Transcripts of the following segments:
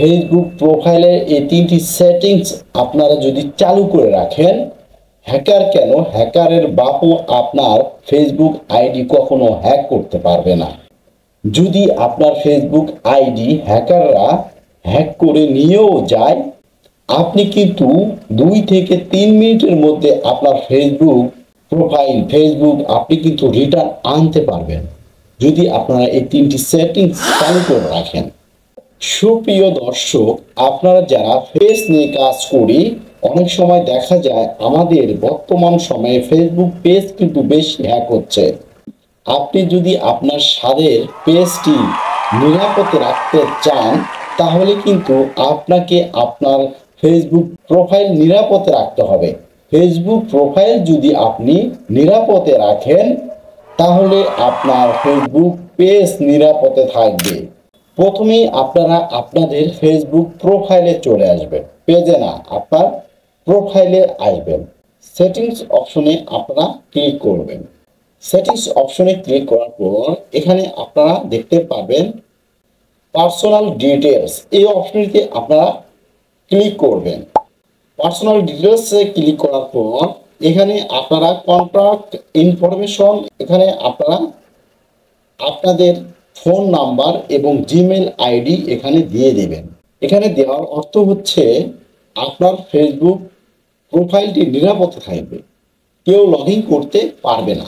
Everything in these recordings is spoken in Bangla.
ফেসবুক প্রোফাইলের এই তিনটি সেটিংস আপনারা যদি চালু করে রাখেন, হ্যাকার কেন, হ্যাকারের বাপও আপনার ফেসবুক আইডি কখনো হ্যাক করতে পারবে না। যদি আপনার ফেসবুক আইডি হ্যাকাররা হ্যাক করে নিয়েও যায়, আপনি কিন্তু 2 থেকে 3 মিনিটের মধ্যে আপনার ফেসবুক আপনি কিন্তু রিটার্ন আনতে পারবেন, যদি আপনারা এই তিনটি সেটিংস চালু করে রাখেন। সুপ্রিয় দর্শক, আপনারা যারা ফেস নিয়ে কাজ করি, অনেক সময় দেখা যায় আমাদের বর্তমান সময়ে ফেসবুক পেজ কিন্তু বেশি হ্যাক হচ্ছে। আপনি যদি আপনার স্বাদের পেজটি নিরাপদে রাখতে চান, তাহলে কিন্তু আপনাকে আপনার ফেসবুক প্রোফাইল নিরাপদে রাখতে হবে। ফেসবুক প্রোফাইল যদি আপনি নিরাপদে রাখেন, তাহলে আপনার ফেসবুক পেজ নিরাপদে থাকবে। প্রথমেই আপনারা আপনাদের ফেসবুক প্রোফাইলে চলে আসবেন, পেজে না, আপনার প্রোফাইলে আসবেন। সেটিংস অপশনে আপনারা ক্লিক করবেন। সেটিংস অপশনে ক্লিক করার পর এখানে আপনারা দেখতে পাবেন পার্সোনাল ডিটেলস, এই অপশনটিতে আপনারা ক্লিক করবেন। পার্সোনাল ডিটেলসে ক্লিক করার পর এখানে আপনারা কন্ট্যাক্ট ইনফরমেশন, এখানে আপনারা আপনাদের ফোন নাম্বার এবং জিমেল আইডি এখানে দিয়ে দেবেন। এখানে দেওয়ার অর্থ হচ্ছে আপনার ফেসবুক প্রোফাইলটি নিরাপদে থাকবে, কেউ লগ ইন করতে পারবে না।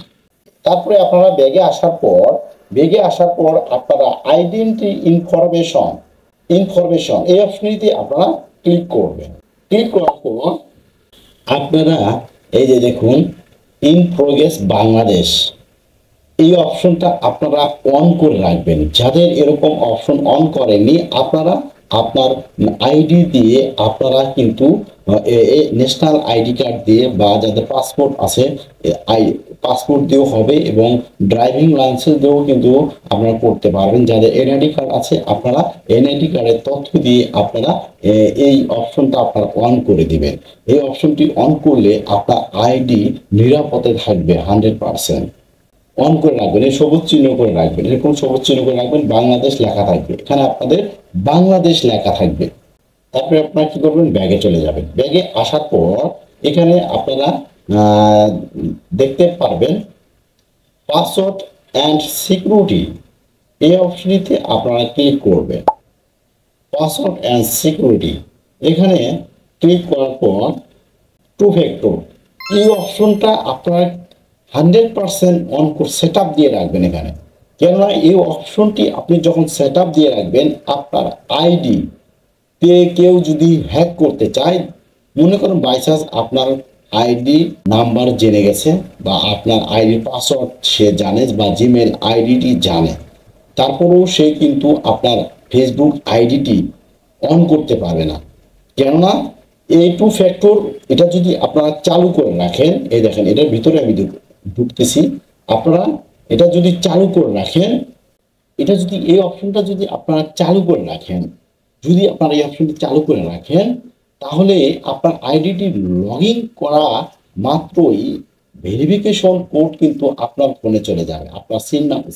তারপরে আপনারা ব্যাগে আসার পর আপনারা আইডেন্টি ইনফরমেশন এই অপশনটিতে আপনারা ক্লিক করবেন। ক্লিক করার পর আপনারা এই যে দেখুন ইন প্রোগ্রেস বাংলাদেশ, এই অপশনটা আপনারা অন করে রাখবেন। যাদের এরকম অপশন অন করেননি, আপনারা আপনার আইডি দিয়ে আপনারা কিন্তু ন্যাশনাল আইডি কার্ড দিয়ে বা যাদের পাসপোর্ট আছে পাসপোর্ট দিয়েও হবে এবং ড্রাইভিং লাইসেন্স দিয়েও কিন্তু আপনারা করতে পারবেন। যাদের এনআইডি কার্ড আছে, আপনারা এনআইডি কার্ডের তথ্য দিয়ে আপনারা এই অপশনটা আপনারা অন করে দিবেন। এই অপশনটি অন করলে আপনার আইডি নিরাপদে থাকবে 100%। অন করে রাখবেন, এই সবুজ চিহ্ন করে রাখবেন, এরকম সবুজ চিহ্ন করে রাখবেন, বাংলাদেশ লেখা থাকবে, এখানে আপনাদের বাংলাদেশ লেখা থাকবে। তারপরে আপনারা কি করবেন, ব্যাগে চলে যাবেন। ব্যাগে আসার পর এখানে আপনারা দেখতে পারবেন পাসওয়ার্ড অ্যান্ড সিকিউরিটি, এই অপশনটিতে আপনারা ক্লিক করবেন। পাসওয়ার্ড অ্যান্ড সিকিউরিটি এখানে ক্লিক করার পর 2 ফ্যাক্টর, এই অপশনটা আপনারা 100% অন করে সেট আপ দিয়ে রাখবেন এখানে। কেননা এই অপশনটি আপনি যখন সেট আপ দিয়ে রাখবেন, আপনার আইডি তে কেউ যদি হ্যাক করতে চায়, মনে করুন বাই চান্স আপনার আইডি নাম্বার জেনে গেছে বা আপনার আইডির পাসওয়ার্ড সে জানে বা জিমেল আইডিটি জানে, তারপরেও সে কিন্তু আপনার ফেসবুক আইডিটি অন করতে পারবে না। কেননা এই 2 ফ্যাক্টর এটা যদি আপনারা চালু করে রাখেন, এই দেখেন এটার ভিতরে আমি ঢুকতেছি, আপনারা এটা যদি চালু করে রাখেন, এটা যদি এই অপশনটা যদি আপনারা চালু করে রাখেন, যদি আপনারা এই অপশনটি চালু করে রাখেন, তাহলে আপনার আইডিটি লগ ইন করা মাত্রই ভেরিফিকেশন কোড কিন্তু আপনার ফোনে চলে যাবে, আপনার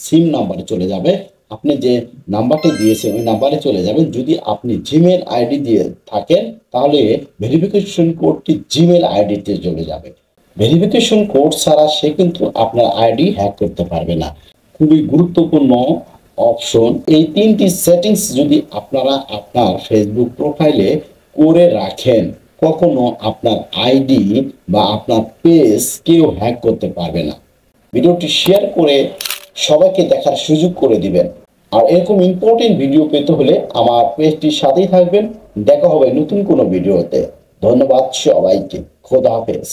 সিম নাম্বারে চলে যাবে। আপনি যে নাম্বারটি দিয়েছেন ওই নাম্বারে চলে যাবেন। যদি আপনি জিমেল আইডি দিয়ে থাকেন, তাহলে ভেরিফিকেশন কোডটি জিমেল আইডিতে চলে যাবে। ভেরিফিকেশন কোড ছাড়া সে কিন্তু আপনার আইডি হ্যাক করতে পারবে না। খুবই গুরুত্বপূর্ণ অপশন। এই 3টি সেটিংস যদি আপনারা আপনার ফেসবুক প্রোফাইলে করে রাখেন, কখনো আপনার আইডি বা আপনার পেজ কেউ হ্যাক করতে পারবে না। ভিডিওটি শেয়ার করে সবাইকে দেখার সুযোগ করে দিবেন। আর এরকম ইম্পর্টেন্ট ভিডিও পেতে হলে আমার পেজটির সাথেই থাকবেন। দেখা হবে নতুন কোনো ভিডিওতে। ধন্যবাদ সবাইকে। খোদা হাফেজ।